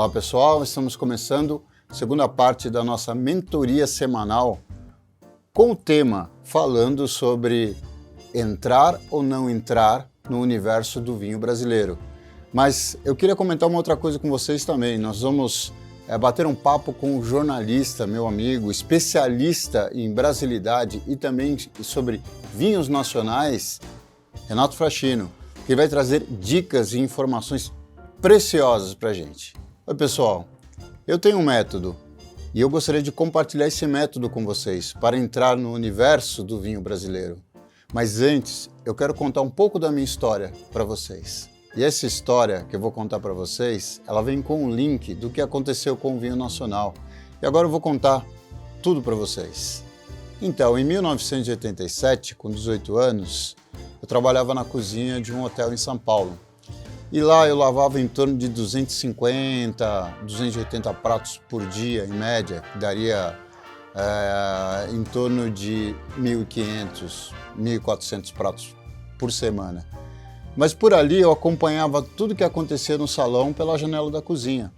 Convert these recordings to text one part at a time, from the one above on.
Olá pessoal, estamos começando a segunda parte da nossa mentoria semanal com o tema falando sobre entrar ou não entrar no universo do vinho brasileiro. Mas eu queria comentar uma outra coisa com vocês também. Nós vamos bater um papo com um jornalista, meu amigo, especialista em brasilidade e também sobre vinhos nacionais, Renato Fraschino, que vai trazer dicas e informações preciosas para a gente. Oi pessoal, eu tenho um método e eu gostaria de compartilhar esse método com vocês para entrar no universo do vinho brasileiro. Mas antes, eu quero contar um pouco da minha história para vocês. E essa história que eu vou contar para vocês, ela vem com um link do que aconteceu com o vinho nacional. E agora eu vou contar tudo para vocês. Então, em 1987, com 18 anos, eu trabalhava na cozinha de um hotel em São Paulo. E lá eu lavava em torno de 250, 280 pratos por dia, em média, que daria em torno de 1.500, 1.400 pratos por semana. Mas por ali eu acompanhava tudo que acontecia no salão pela janela da cozinha.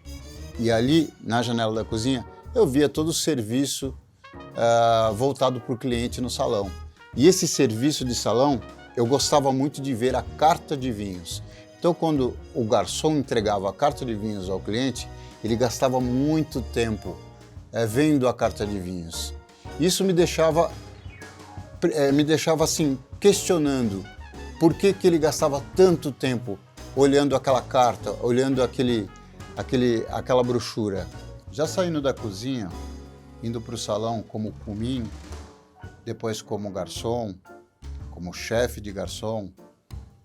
E ali, na janela da cozinha, eu via todo o serviço voltado para o cliente no salão. E esse serviço de salão, eu gostava muito de ver a carta de vinhos. Então, quando o garçom entregava a carta de vinhos ao cliente, ele gastava muito tempo vendo a carta de vinhos. Isso me deixava assim, questionando por que ele gastava tanto tempo olhando aquela carta, olhando aquela brochura. Já saindo da cozinha, indo para o salão como cumim, depois como garçom, como chefe de garçom,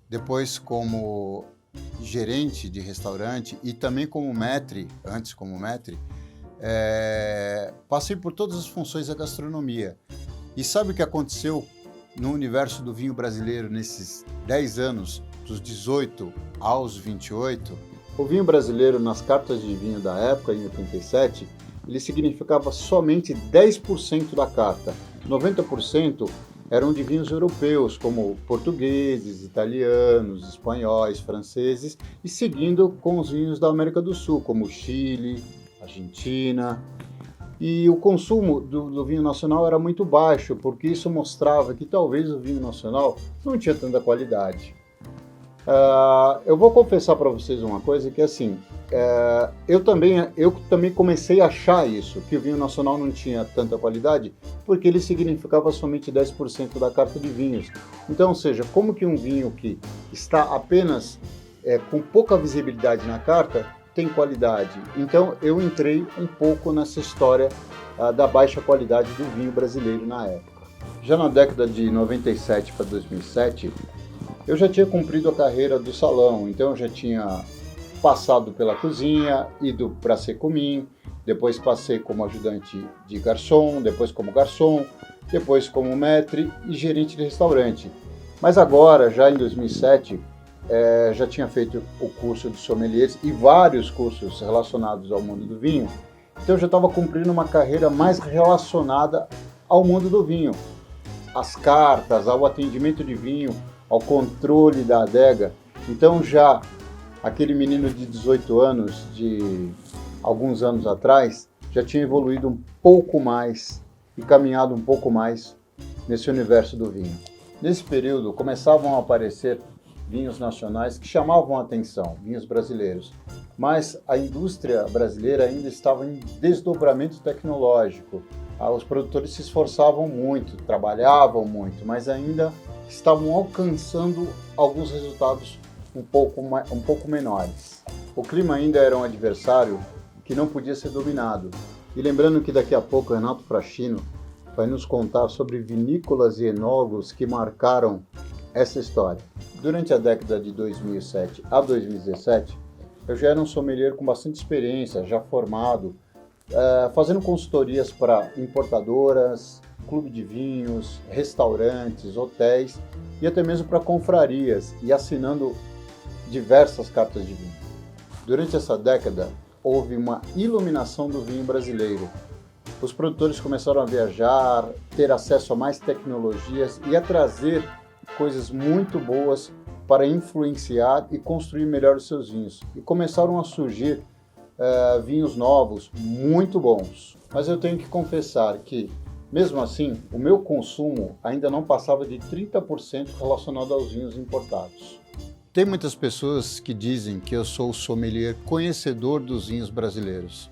depois como gerente de restaurante e também como maître, antes como maître, passei por todas as funções da gastronomia. E sabe o que aconteceu no universo do vinho brasileiro nesses 10 anos, dos 18 aos 28? O vinho brasileiro, nas cartas de vinho da época, em 87, ele significava somente 10% da carta. 90% eram de vinhos europeus, como portugueses, italianos, espanhóis, franceses, e seguindo com os vinhos da América do Sul, como Chile, Argentina. E o consumo do vinho nacional era muito baixo, porque isso mostrava que talvez o vinho nacional não tinha tanta qualidade. Eu vou confessar para vocês uma coisa, que assim, eu também comecei a achar isso, que o vinho nacional não tinha tanta qualidade, porque ele significava somente 10% da carta de vinhos. Então, ou seja, como que um vinho que está apenas com pouca visibilidade na carta tem qualidade? Então, eu entrei um pouco nessa história da baixa qualidade do vinho brasileiro na época. Já na década de 97 para 2007, eu já tinha cumprido a carreira do salão, então eu já tinha passado pela cozinha, ido para ser cumim, depois passei como ajudante de garçom, depois como garçom, depois como maître e gerente de restaurante. Mas agora, já em 2007, já tinha feito o curso de sommeliers e vários cursos relacionados ao mundo do vinho, então eu já estava cumprindo uma carreira mais relacionada ao mundo do vinho, às cartas, ao atendimento de vinho, ao controle da adega. Então já aquele menino de 18 anos, de alguns anos atrás, já tinha evoluído um pouco mais e caminhado um pouco mais nesse universo do vinho. Nesse período começavam a aparecer vinhos nacionais que chamavam a atenção, vinhos brasileiros, mas a indústria brasileira ainda estava em desdobramento tecnológico. Os produtores se esforçavam muito, trabalhavam muito, mas ainda estavam alcançando alguns resultados um pouco menores. O clima ainda era um adversário que não podia ser dominado. E lembrando que daqui a pouco o Renato Fraschino vai nos contar sobre vinícolas e enólogos que marcaram essa história. Durante a década de 2007 a 2017, eu já era um sommelier com bastante experiência, já formado, fazendo consultorias para importadoras, clube de vinhos, restaurantes, hotéis e até mesmo para confrarias e assinando diversas cartas de vinho. Durante essa década, houve uma iluminação do vinho brasileiro. Os produtores começaram a viajar, ter acesso a mais tecnologias e a trazer coisas muito boas para influenciar e construir melhor os seus vinhos. E começaram a surgir vinhos novos, muito bons. Mas eu tenho que confessar que, mesmo assim, o meu consumo ainda não passava de 30% relacionado aos vinhos importados. Tem muitas pessoas que dizem que eu sou o sommelier conhecedor dos vinhos brasileiros.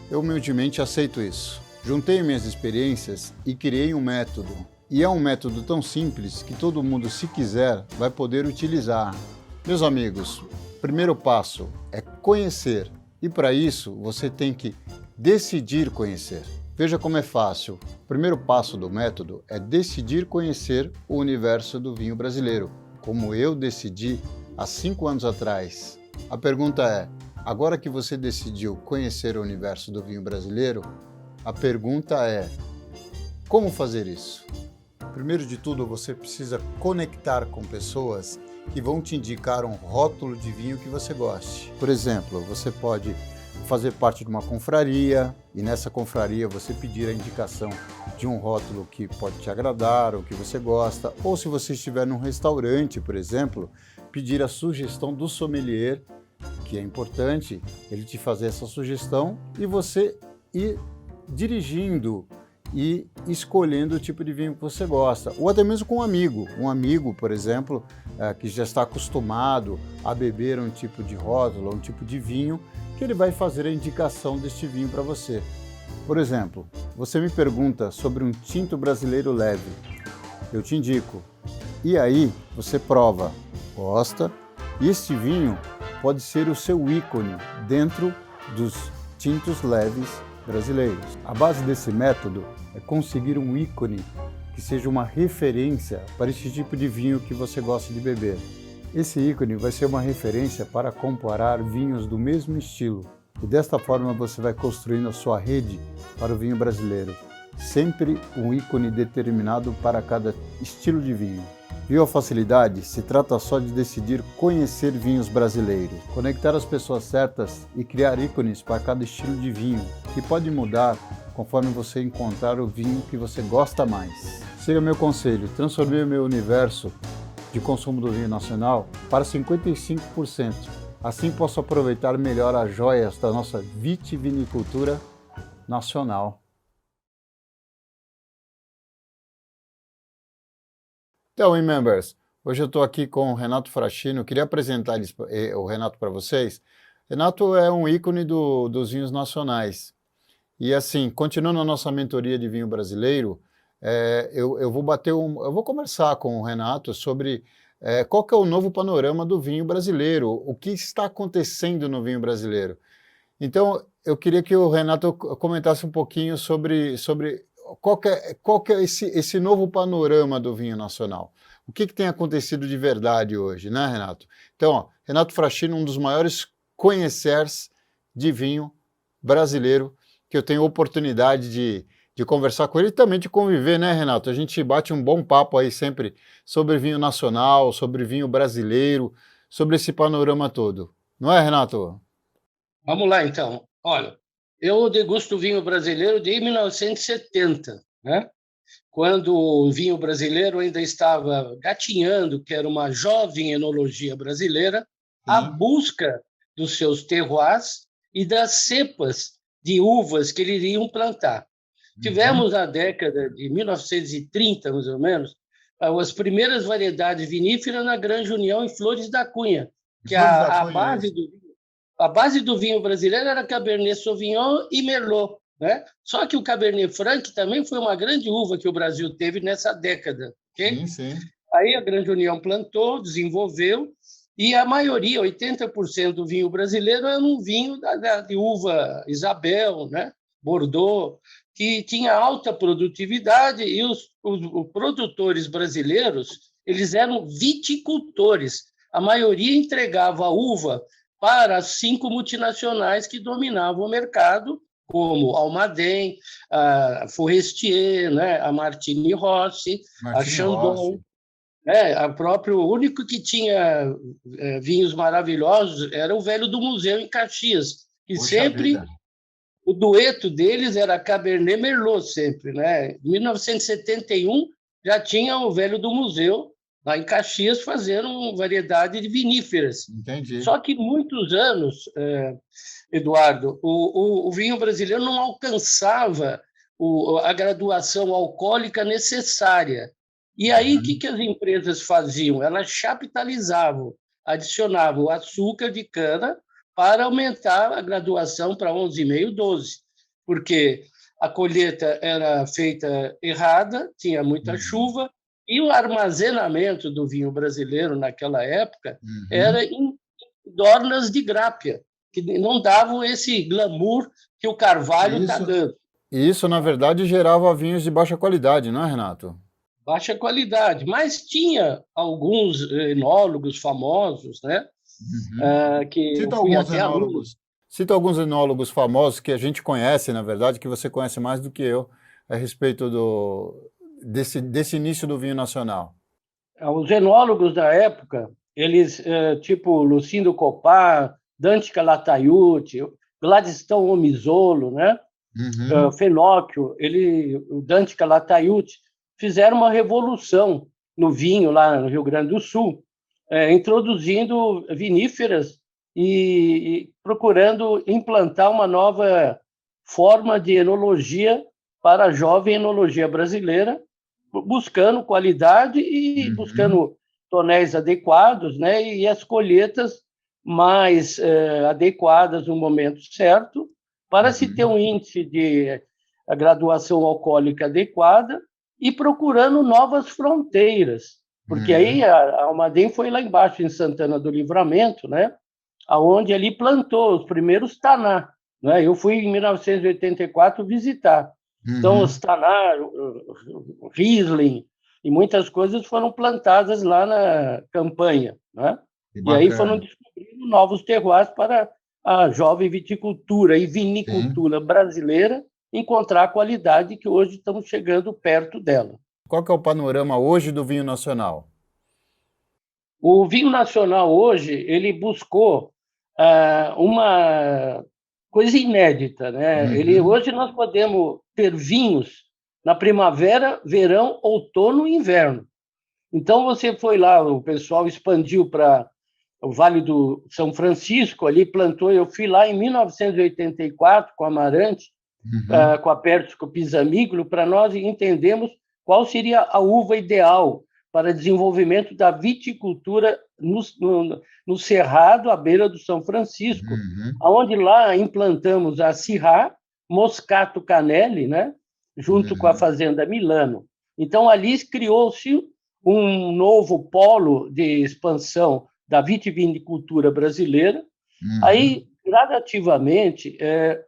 Eu humildemente aceito isso. Juntei minhas experiências e criei um método. E é um método tão simples que todo mundo, se quiser, vai poder utilizar. Meus amigos, o primeiro passo é conhecer. E para isso, você tem que decidir conhecer. Veja como é fácil. O primeiro passo do método é decidir conhecer o universo do vinho brasileiro, como eu decidi há 5 anos atrás. A pergunta é, agora que você decidiu conhecer o universo do vinho brasileiro, a pergunta é, como fazer isso? Primeiro de tudo, você precisa conectar com pessoas que vão te indicar um rótulo de vinho que você goste. Por exemplo, você pode fazer parte de uma confraria e nessa confraria você pedir a indicação de um rótulo que pode te agradar ou que você gosta, ou se você estiver num restaurante, por exemplo, pedir a sugestão do sommelier, que é importante ele te fazer essa sugestão e você ir dirigindo e escolhendo o tipo de vinho que você gosta, ou até mesmo com um amigo, por exemplo, que já está acostumado a beber um tipo de rótulo, um tipo de vinho, que ele vai fazer a indicação deste vinho para você. Por exemplo, você me pergunta sobre um tinto brasileiro leve, eu te indico, e aí você prova, gosta, e este vinho pode ser o seu ícone dentro dos tintos leves brasileiros. A base desse método é conseguir um ícone que seja uma referência para esse tipo de vinho que você gosta de beber. Esse ícone vai ser uma referência para comparar vinhos do mesmo estilo. E desta forma você vai construindo a sua rede para o vinho brasileiro. Sempre um ícone determinado para cada estilo de vinho. Viu a facilidade? Se trata só de decidir conhecer vinhos brasileiros, conectar as pessoas certas e criar ícones para cada estilo de vinho, que pode mudar conforme você encontrar o vinho que você gosta mais. Siga meu conselho, transformei o meu universo de consumo do vinho nacional para 55%. Assim posso aproveitar melhor as joias da nossa vitivinicultura nacional. Então, members, hoje eu estou aqui com o Renato Fraschino. Eu queria apresentar o Renato para vocês. Renato é um ícone dos vinhos nacionais. E assim, continuando a nossa mentoria de vinho brasileiro, eu vou conversar com o Renato sobre qual que é o novo panorama do vinho brasileiro, o que está acontecendo no vinho brasileiro. Então, eu queria que o Renato comentasse um pouquinho sobre qual que é esse novo panorama do vinho nacional. O que tem acontecido de verdade hoje, né, Renato? Então, ó, Renato Fraschino, um dos maiores conhecers de vinho brasileiro, que eu tenho oportunidade de conversar com ele e também de conviver, né, Renato? A gente bate um bom papo aí sempre sobre vinho nacional, sobre vinho brasileiro, sobre esse panorama todo. Não é, Renato? Vamos lá, então. Olha, eu degusto vinho brasileiro desde 1970, né? Quando o vinho brasileiro ainda estava gatinhando, que era uma jovem enologia brasileira, à busca dos seus terroirs e das cepas de uvas que eles iriam plantar. Tivemos na década de 1930, mais ou menos, as primeiras variedades viníferas na Grande União em Flores da Cunha, que a base do vinho brasileiro era Cabernet Sauvignon e Merlot, né? Só que o Cabernet Franc também foi uma grande uva que o Brasil teve nessa década. Okay? Sim, sim. Aí a Grande União plantou, desenvolveu, e a maioria, 80% do vinho brasileiro era um vinho de uva Isabel, né? Bordeaux, que tinha alta produtividade, e os produtores brasileiros eles eram viticultores. A maioria entregava a uva para as 5 multinacionais que dominavam o mercado, como Almaden, a Forestier, né? A Martini Rossi, a Chandon. O único que tinha vinhos maravilhosos era o Velho do Museu, em Caxias, que Puxa sempre vida. O dueto deles era Cabernet Merlot, sempre. Né? Em 1971, já tinha o Velho do Museu, lá em Caxias, fazendo variedade de viníferas. Entendi. Só que muitos anos, Eduardo, o vinho brasileiro não alcançava a graduação alcoólica necessária. E aí, o que as empresas faziam? Elas chapitalizavam, adicionavam o açúcar de cana para aumentar a graduação para 11,5, 12, porque a colheita era feita errada, tinha muita chuva, e o armazenamento do vinho brasileiro naquela época era em dornas de grápia, que não davam esse glamour que o carvalho está dando. E isso, na verdade, gerava vinhos de baixa qualidade, não é, Renato? Baixa qualidade, mas tinha alguns enólogos famosos, né? Que Cita alguns enólogos. Cita alguns enólogos famosos que a gente conhece, na verdade, que você conhece mais do que eu, a respeito desse início do vinho nacional. Os enólogos da época, eles, tipo Lucindo Copar, Dante Calataiuti, Gladstone Omizolo, né? Fenóquio, o Dante Calataiuti, fizeram uma revolução no vinho lá no Rio Grande do Sul, introduzindo viníferas e procurando implantar uma nova forma de enologia para a jovem enologia brasileira, buscando qualidade e buscando tonéis adequados, né, e as colheitas mais adequadas no momento certo, para se ter um índice de graduação alcoólica adequada e procurando novas fronteiras, porque aí a Almaden foi lá embaixo, em Santana do Livramento, né, aonde ali plantou os primeiros taná, né? Eu fui em 1984 visitar. Então, os taná, Riesling e muitas coisas foram plantadas lá na campanha, né? E aí foram descobrindo novos terroirs para a jovem viticultura e vinicultura brasileira encontrar a qualidade que hoje estamos chegando perto dela. Qual que é o panorama hoje do vinho nacional? O vinho nacional hoje, ele buscou uma coisa inédita, né? Hoje nós podemos ter vinhos na primavera, verão, outono e inverno. Então, você foi lá, o pessoal expandiu para o Vale do São Francisco, ali plantou, eu fui lá em 1984 com a Amarante, com a Pérsico, com o Pisamiglo, para nós entendermos qual seria a uva ideal para desenvolvimento da viticultura no Cerrado, à beira do São Francisco, onde lá implantamos a Syrah, Moscato Canelli, né, junto com a Fazenda Milano. Então, ali criou-se um novo polo de expansão da vitivinicultura brasileira. Aí, gradativamente,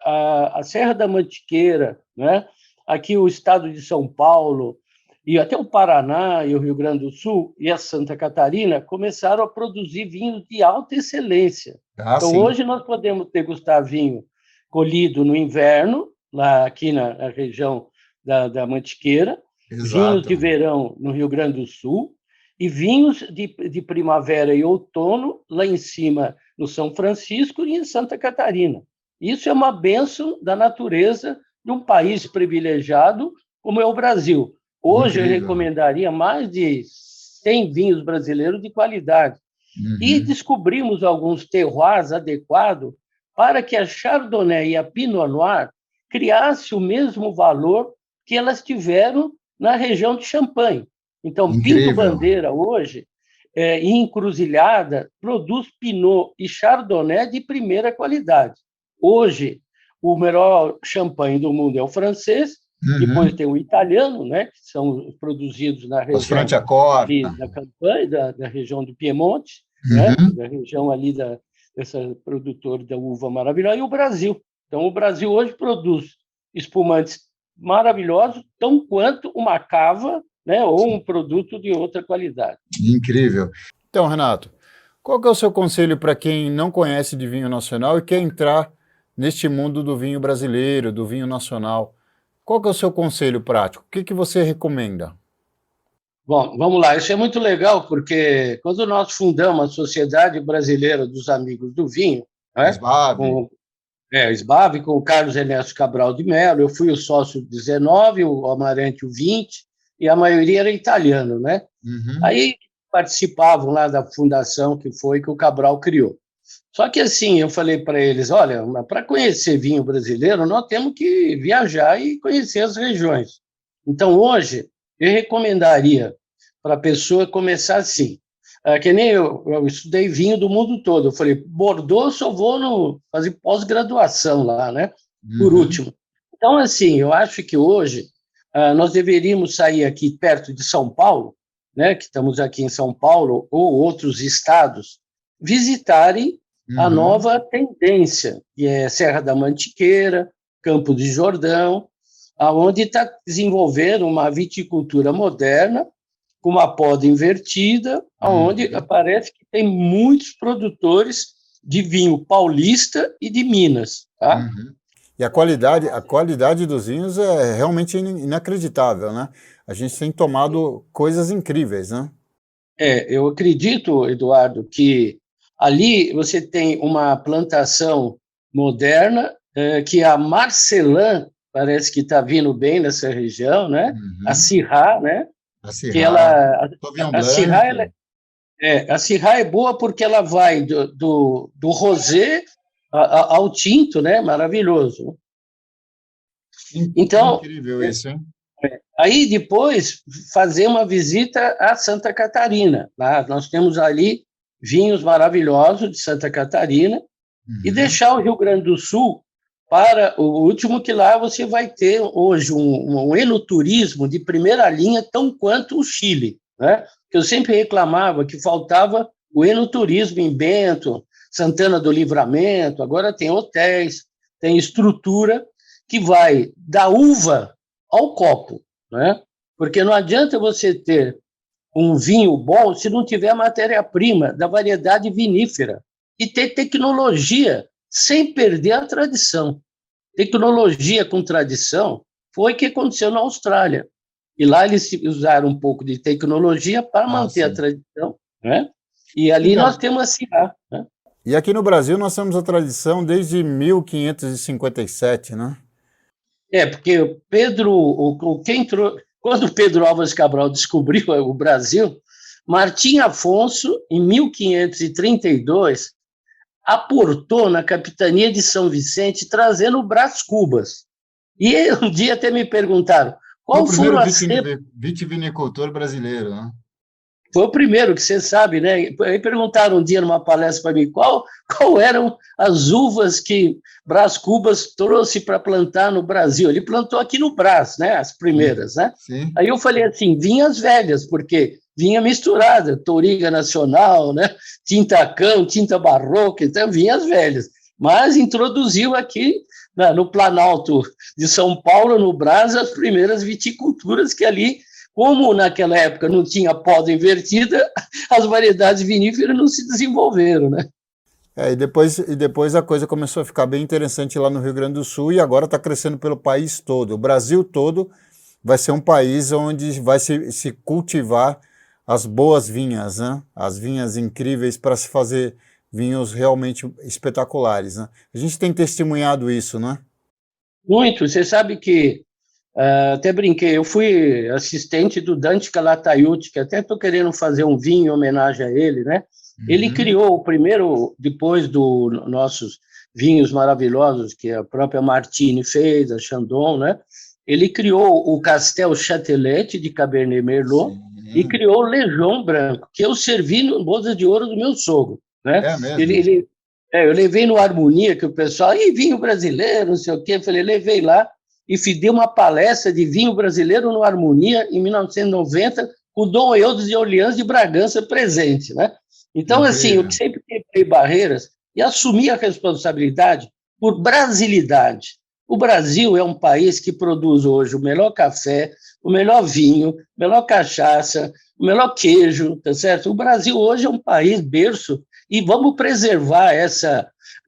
a Serra da Mantiqueira, né, aqui o estado de São Paulo, e até o Paraná e o Rio Grande do Sul e a Santa Catarina começaram a produzir vinhos de alta excelência. Então, hoje nós podemos degustar vinho colhido no inverno, lá aqui na região da Mantiqueira, vinhos de verão no Rio Grande do Sul e vinhos de primavera e outono lá em cima no São Francisco e em Santa Catarina. Isso é uma bênção da natureza de um país privilegiado como é o Brasil. Hoje eu recomendaria mais de 100 vinhos brasileiros de qualidade. E descobrimos alguns terroirs adequados para que a Chardonnay e a Pinot Noir criassem o mesmo valor que elas tiveram na região de Champagne. Então, Pinto Bandeira hoje, em Encruzilhada, produz Pinot e Chardonnay de primeira qualidade. Hoje, o melhor champanhe do mundo é o francês, depois tem o italiano, né, que são produzidos na região da Campanha, da região do Piemonte, né, da região ali dessa produtora da uva maravilhosa, e o Brasil. Então, o Brasil hoje produz espumantes maravilhosos, tão quanto uma cava, né, ou um produto de outra qualidade. Incrível. Então, Renato, qual que é o seu conselho para quem não conhece de vinho nacional e quer entrar neste mundo do vinho brasileiro, do vinho nacional? Qual que é o seu conselho prático? O que você recomenda? Bom, vamos lá. Isso é muito legal, porque quando nós fundamos a Sociedade Brasileira dos Amigos do Vinho, né, SBAV, com o Carlos Ernesto Cabral de Mello, eu fui o sócio 19, o Amarante o 20, e a maioria era italiano, né? Aí participavam lá da fundação que o Cabral criou. Só que assim, eu falei para eles, olha, para conhecer vinho brasileiro, nós temos que viajar e conhecer as regiões. Então, hoje, eu recomendaria para a pessoa começar assim, que nem eu estudei vinho do mundo todo, eu falei, Bordeaux só vou fazer pós-graduação lá, né? Por último. Então, assim, eu acho que hoje nós deveríamos sair aqui perto de São Paulo, né, que estamos aqui em São Paulo, ou outros estados, visitarem a nova tendência, que é Serra da Mantiqueira, Campo de Jordão, onde está desenvolvendo uma viticultura moderna, com uma poda invertida, onde parece que tem muitos produtores de vinho paulista e de Minas. Tá? E a qualidade dos vinhos é realmente inacreditável, né? A gente tem tomado coisas incríveis, né? Eu acredito, Eduardo, que ali você tem uma plantação moderna, que a Marcelin parece que está vindo bem nessa região, né? A Syrah, né? A Syrah, a Syrah é boa porque ela vai do rosé ao tinto, né? Maravilhoso. Então, incrível isso, hein? Aí depois fazer uma visita a Santa Catarina. Lá nós temos ali vinhos maravilhosos de Santa Catarina e deixar o Rio Grande do Sul para o último, que lá você vai ter hoje um enoturismo de primeira linha, tão quanto o Chile, né? Eu sempre reclamava que faltava o enoturismo em Bento, Santana do Livramento, agora tem hotéis, tem estrutura que vai da uva ao copo, né? Porque não adianta você ter um vinho bom se não tiver matéria-prima da variedade vinífera e ter tecnologia sem perder a tradição. Tecnologia com tradição foi o que aconteceu na Austrália. E lá eles usaram um pouco de tecnologia para manter a tradição, né? E ali nós temos a Syrah, né? E aqui no Brasil nós temos a tradição desde 1557, né? Porque quando Pedro Álvares Cabral descobriu o Brasil, Martim Afonso, em 1532, aportou na capitania de São Vicente, trazendo Brás Cubas. E um dia até me perguntaram, qual foi o vitivinicultor brasileiro, né? Foi o primeiro, que você sabe, né? Aí perguntaram um dia numa palestra para mim qual eram as uvas que Brás Cubas trouxe para plantar no Brasil. Ele plantou aqui no Brás, né? As primeiras, né? Sim. Aí eu falei assim, vinhas velhas, porque vinha misturada, Touriga Nacional, né? Tinta Cão, tinta Barroca, então vinhas velhas. Mas introduziu aqui no Planalto de São Paulo, no Brás, as primeiras viticulturas que ali, como naquela época não tinha poda invertida, as variedades viníferas não se desenvolveram, né? E depois a coisa começou a ficar bem interessante lá no Rio Grande do Sul e agora está crescendo pelo país todo. O Brasil todo vai ser um país onde vai se cultivar as boas vinhas, né? As vinhas incríveis para se fazer vinhos realmente espetaculares, né? A gente tem testemunhado isso, né? Muito. Você sabe que até brinquei, eu fui assistente do Dante Calatayud, que até estou querendo fazer um vinho em homenagem a ele, né? Ele criou o primeiro, depois dos nossos vinhos maravilhosos, que a própria Martini fez, a Chandon, né? Ele criou o Castel Châtelet de Cabernet Merlot e criou o Lejon Branco, que eu servi no bodas de ouro do meu sogro, né? É mesmo? Eu levei no Harmonia, que o pessoal, vinho brasileiro, não sei o quê, eu falei, levei lá, e dei uma palestra de vinho brasileiro no Harmonia em 1990, com o Dom Eudes de Orleans de Bragança presente, né? Então, assim, eu sempre quebrei barreiras e assumi a responsabilidade por brasilidade. O Brasil é um país que produz hoje o melhor café, o melhor vinho, a melhor cachaça, o melhor queijo, tá certo? O Brasil hoje é um país berço e vamos preservar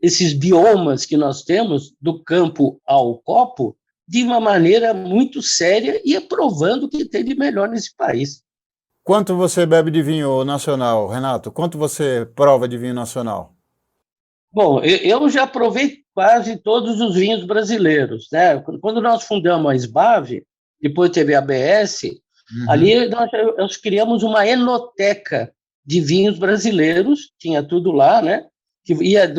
esses biomas que nós temos, do campo ao copo, de uma maneira muito séria e aprovando o que tem de melhor nesse país. Quanto você bebe de vinho nacional, Renato? Quanto você prova de vinho nacional? Bom, eu já provei quase todos os vinhos brasileiros, né? Quando nós fundamos a SBAV, depois teve a ABS, Ali nós criamos uma enoteca de vinhos brasileiros, tinha tudo lá, né? Que ia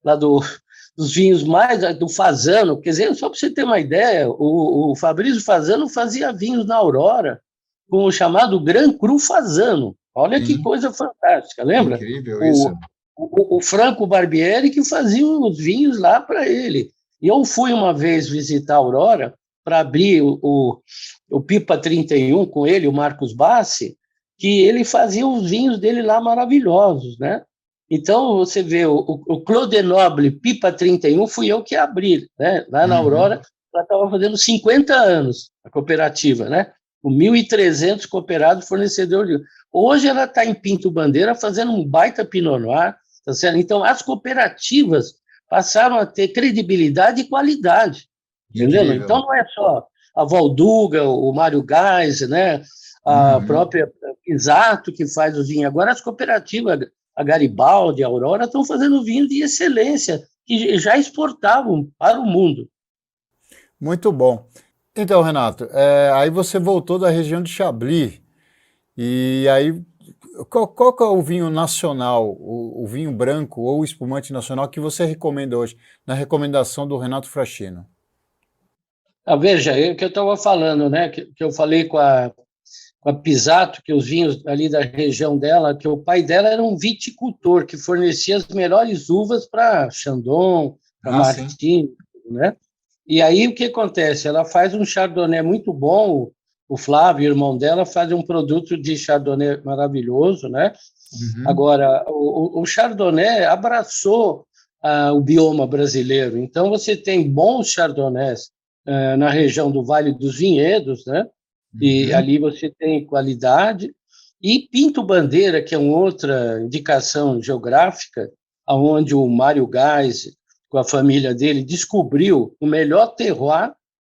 lá dos vinhos mais do Fasano, quer dizer, só para você ter uma ideia, o Fabrício Fasano fazia vinhos na Aurora com o chamado Gran Cru Fasano. Olha que coisa fantástica, lembra? Incrível isso. O Franco Barbieri que fazia os vinhos lá para ele. E eu fui uma vez visitar a Aurora para abrir o Pipa 31 com ele, o Marcos Bassi, que ele fazia os vinhos dele lá maravilhosos, né? Então, você vê, o Clos Noble Pipa 31 fui eu que abri, né? Lá na Aurora, ela estava fazendo 50 anos, a cooperativa, né? Com 1.300 cooperados fornecedores. Hoje ela está em Pinto Bandeira fazendo um baita Pinot Noir, tá certo? Então, as cooperativas passaram a ter credibilidade e qualidade, entendeu? Então, não é só a Valduga, o Mário Gás, né? A própria Pisato, que faz os vinhos. Agora, as cooperativas, a Garibaldi, a Aurora, estão fazendo vinho de excelência, que já exportavam para o mundo. Muito bom. Então, Renato, aí você voltou da região de Chablis, e aí, qual que é o vinho nacional, o vinho branco ou o espumante nacional que você recomenda hoje, na recomendação do Renato Fraschino? Veja, é o que eu estava falando, né? Que eu falei com a Pisato, que os vinhos ali da região dela, que o pai dela era um viticultor que fornecia as melhores uvas para Chandon, para Martini, né? E aí o que acontece? Ela faz um chardonnay muito bom, o Flávio, irmão dela, faz um produto de chardonnay maravilhoso, né? Agora, o chardonnay abraçou o bioma brasileiro, então você tem bons chardonnays na região do Vale dos Vinhedos, né? E ali você tem qualidade. E Pinto Bandeira, que é uma outra indicação geográfica, onde o Mário Gás, com a família dele, descobriu o melhor terroir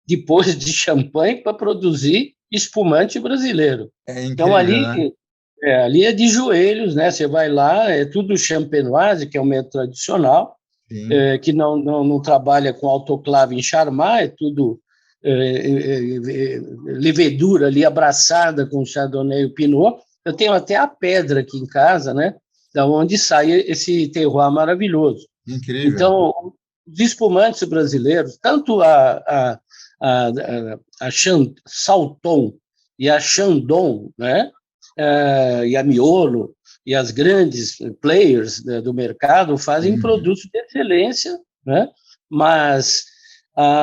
depois de champanhe para produzir espumante brasileiro. Incrível, então, ali, né? ali é de joelhos, né? Você vai lá, é tudo champenoise, que é um método tradicional, que não trabalha com autoclave em Charmat, é tudo levedura ali abraçada com o Chardonnay e o Pinot. Eu tenho até a pedra aqui em casa, né? Da onde sai esse terroir maravilhoso. Incrível. Então, os espumantes brasileiros, tanto a Salton e a Chandon, né? E a Miolo, e as grandes players do mercado fazem produtos de excelência, né? Mas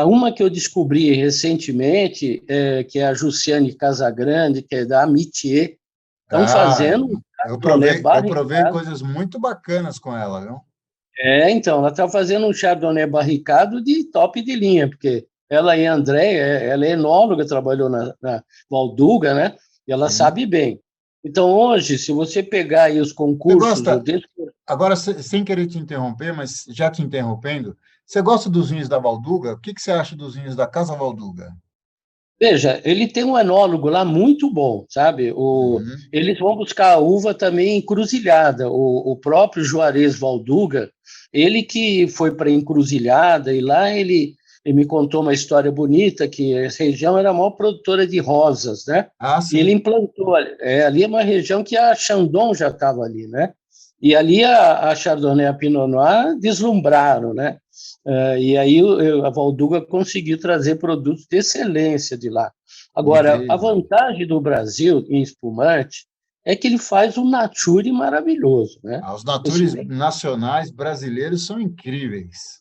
uma que eu descobri recentemente, que é a Jussiane Casagrande, que é da Amitié, estão fazendo... Eu provei coisas muito bacanas com ela, viu? Então, ela está fazendo um chardonnay barricado de top de linha, porque ela e a Andréia, ela é enóloga, trabalhou na Valduga, né? E ela sabe bem. Então, hoje, se você pegar aí os concursos... Agora, sem querer te interromper, mas já te interrompendo, você gosta dos vinhos da Valduga? O que você acha dos vinhos da Casa Valduga? Veja, ele tem um enólogo lá muito bom, sabe? Eles vão buscar a uva também encruzilhada. O próprio Juarez Valduga, ele que foi para Encruzilhada, e lá ele me contou uma história bonita, que essa região era a maior produtora de rosas, né? Sim. E ele implantou, ali é uma região que a Chandon já estava ali, né? E ali a Chardonnay e a Pinot Noir deslumbraram, né? E aí a Valduga conseguiu trazer produtos de excelência de lá. Agora, a vantagem do Brasil em espumante é que ele faz um nature maravilhoso, né? Os natures nacionais brasileiros são incríveis.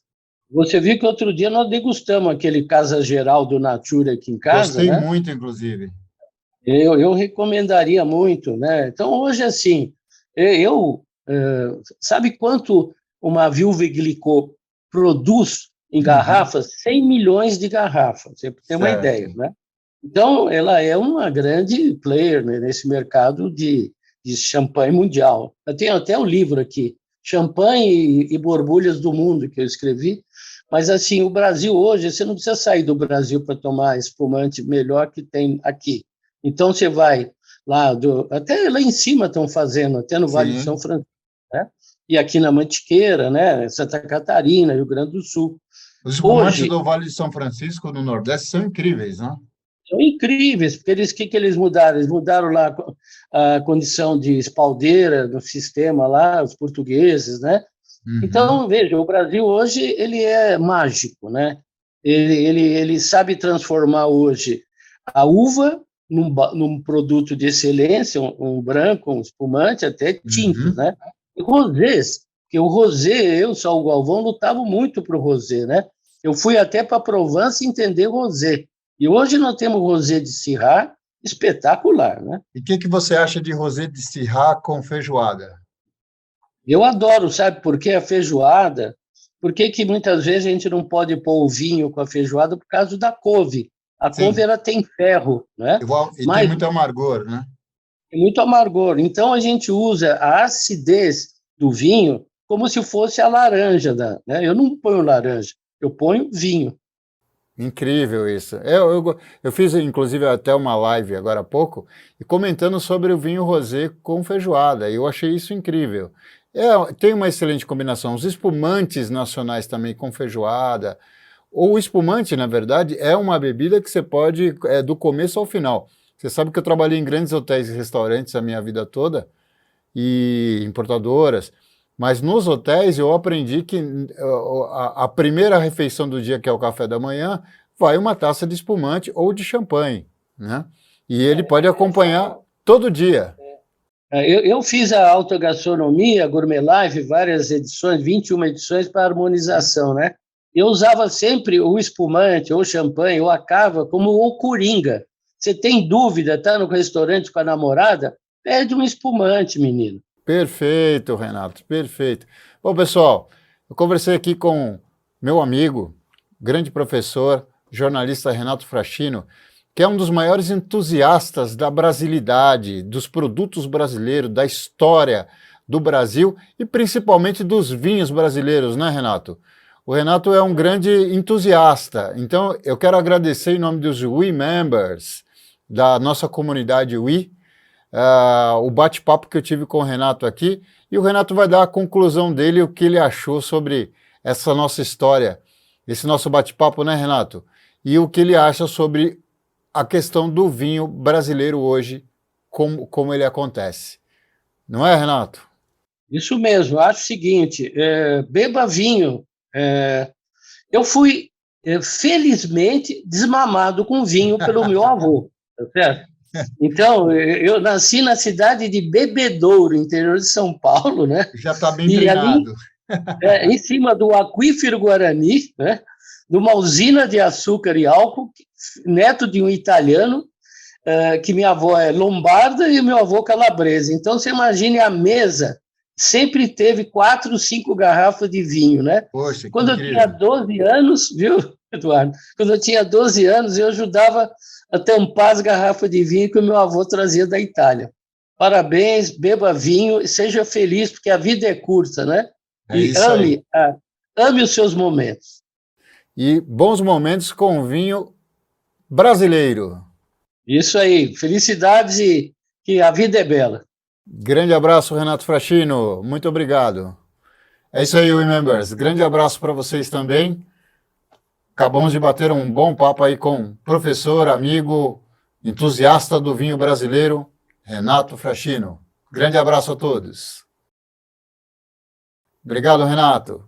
Você viu que outro dia nós degustamos aquele Casa Geral do Nature aqui em casa, Gostei né? muito, inclusive. Eu recomendaria muito, né? Então, hoje, assim, sabe quanto uma Viúva Glicot produz em garrafas? 100 milhões de garrafas, você tem uma ideia, né? Então, ela é uma grande player, né, nesse mercado de champanhe mundial. Eu tenho até o livro aqui, Champanhe e Borbulhas do Mundo, que eu escrevi. Mas, assim, o Brasil hoje, você não precisa sair do Brasil para tomar espumante melhor que tem aqui. Então, você vai lá, até lá em cima estão fazendo, até no Vale de São Francisco, né? E aqui na Mantiqueira, né? Santa Catarina, Rio Grande do Sul. Os espumantes do Vale de São Francisco, no Nordeste, são incríveis, né? são incríveis, porque que eles mudaram? Eles mudaram lá a condição de espaldeira no sistema lá, os portugueses, né? Uhum. Então, veja, o Brasil hoje ele é mágico, né? Ele sabe transformar hoje a uva num produto de excelência, um branco, um espumante, até tintos, Uhum. né? E rosés, que o rosé, eu, Saul Galvão, lutava muito para o rosé, né? Eu fui até para Provence entender rosé. E hoje nós temos rosé de Syrah espetacular, né? E o que você acha de rosé de Syrah com feijoada? Eu adoro, sabe por quê? A feijoada. Por que que muitas vezes a gente não pode pôr o vinho com a feijoada por causa da couve? A couve Sim, ela tem ferro, né? e tem Mas muito amargor, né? tem muito amargor. Então a gente usa a acidez do vinho como se fosse a laranja, né? Eu não ponho laranja, eu ponho vinho. Incrível isso. Eu fiz, inclusive, até uma live agora há pouco, e comentando sobre o vinho rosé com feijoada. E eu achei isso incrível. Tem uma excelente combinação. Os espumantes nacionais também com feijoada. Ou o espumante, na verdade, é uma bebida que você pode, do começo ao final. Você sabe que eu trabalhei em grandes hotéis e restaurantes a minha vida toda, e importadoras, mas nos hotéis eu aprendi que a primeira refeição do dia, que é o café da manhã, vai uma taça de espumante ou de champanhe, né? E ele pode acompanhar todo dia. Eu fiz a autogastronomia, a Gourmet Life, várias edições, 21 edições para harmonização, né? Eu usava sempre o espumante, ou champanhe, ou a cava, como o coringa. Você tem dúvida, tá no restaurante com a namorada? Pede um espumante, menino. Perfeito, Renato, perfeito. Bom, pessoal, eu conversei aqui com meu amigo, grande professor, jornalista Renato Fraschino, que é um dos maiores entusiastas da brasilidade, dos produtos brasileiros, da história do Brasil e principalmente dos vinhos brasileiros, né, Renato? O Renato é um grande entusiasta, então eu quero agradecer em nome dos We Members, da nossa comunidade We, o bate-papo que eu tive com o Renato aqui, e o Renato vai dar a conclusão dele, o que ele achou sobre essa nossa história, esse nosso bate-papo, né, Renato? E o que ele acha sobre a questão do vinho brasileiro hoje, como ele acontece. Não é, Renato? Isso mesmo, acho o seguinte, beba vinho. Eu fui, felizmente, desmamado com vinho pelo meu avô, tá certo? Então, eu nasci na cidade de Bebedouro, interior de São Paulo, né? Já está bem E ali, treinado. em cima do aquífero Guarani, né? De uma usina de açúcar e álcool, neto de um italiano, que minha avó é lombarda e meu avô calabresa. Então, você imagine a mesa, sempre teve 4, 5 garrafas de vinho, né? Poxa, que Quando eu tinha incrível. 12 anos, viu, Eduardo? Quando eu tinha 12 anos, eu ajudava a tampar as garrafas de vinho que o meu avô trazia da Itália. Parabéns, beba vinho e seja feliz, porque a vida é curta, né? É E isso aí. ame os seus momentos. E bons momentos com vinho brasileiro. Isso aí, felicidades e que a vida é bela. Grande abraço, Renato Fraschino. Muito obrigado. É isso aí, members. Grande abraço para vocês também. Acabamos de bater um bom papo aí com professor, amigo, entusiasta do vinho brasileiro, Renato Fraschino. Grande abraço a todos. Obrigado, Renato.